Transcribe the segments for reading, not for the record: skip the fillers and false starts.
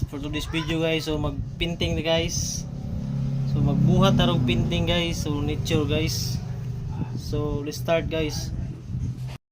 For today's video guys, so magpinting na guys. So magbuhat na rin pinting guys. So nature guys. So let's start guys.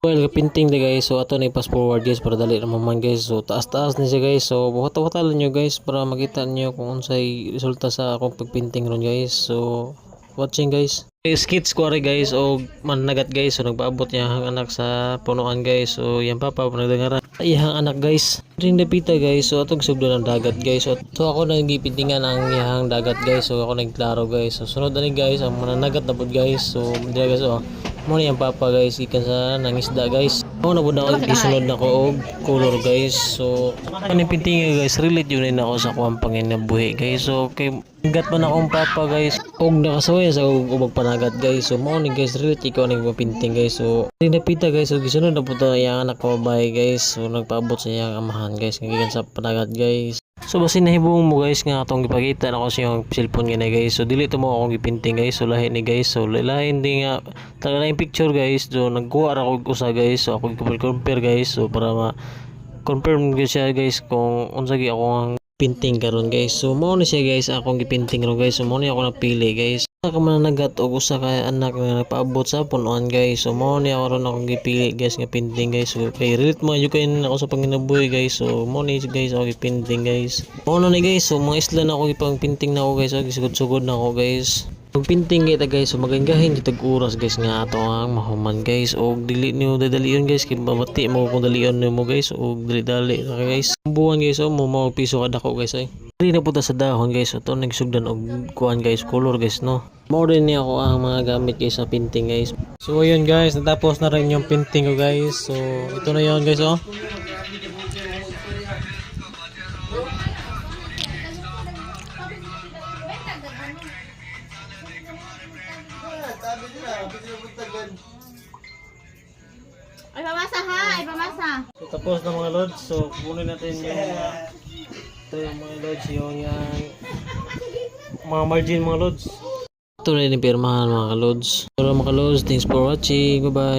Well, pinting na guys. So ato na i-pass forward guys para dali naman man guys. So taas-taas na siya guys. So buhat-buhatan nyo guys para makita nyo kung unsay resulta sa akong pagpinting ron guys. So watching guys. Skits ko rin guys o managat guys. So nagpaabot niya ang anak sa punuan guys. So yan papa nagdangara iyang anak guys. Ring dapita guys. So atong subdo ng dagat guys. So ako nagipintingan ang iyang dagat guys. So ako nagklaro guys. So sunod na guys ang mananagat na pod guys. So dira guys oh. Mo ni ang papa guys ikan sa nangisda guys. Ako na po na ako isunod na ko og color guys. So ano pintingan guys relate yun na ako sa kuwang panginabuhi guys. So kay gat man akong papa guys og nakasaway sa ubag panagat guys. So mo ni guys relate ikaw ning pinting guys. So dinapita guys so gisunod na po ta yang anak ko babae guys. So nagpaabot sa iyang amahan guys gikan sa panagat guys. So basin nahibong mo guys nga atong gipakita na ko sa yung cellphone nga guys. So dili to mo akong gipinting guys. So lahi ni guys. So lain di nga talaga yung picture guys. So nagkuha ra ko usa guys. So ako compare guys. So para ma confirm gyud siya guys kung unsa gi ako ang pinting karon guys. So mao ni siya guys akong gipinting ron guys. So mao ni ako napili guys. Ka man nagat og usa ka anak nga nagpaabot sa punuan guys. So mao ni ako ron akong gipili guys nga pinting guys. So kay relate mo jud kay ako sa panginabuhi guys. So mao ni guys ako gipinting guys. Mao na ni guys. So mga isla na ako gipang pinting na ako guys. So gisugod-sugod na ako guys. Pag pinting kita guys, so maganggahin kitag oras guys nga ato ang mahuman guys. O dili niyo dadalion guys, kay babati mo kung dalion mo guys. O dali-dali na guys. Buwan guys, o mo piso kada ko guys ay. Dili na puta sa dahon guys, so to nagsugdan og kuan guys, color guys no. Mao din ni ako ang mga gamit guys sa pinting guys. So ayun guys, natapos na rin yung pinting ko guys. So ito na yun guys oh. Ay, pamasa ha! Ay, pamasa! So tapos na mga lods, so kunin natin yung ito yung mga lods, yung mga margin mga lods. Ito na yung pirmahan mga lods. So mga lods, thanks for watching, bye bye.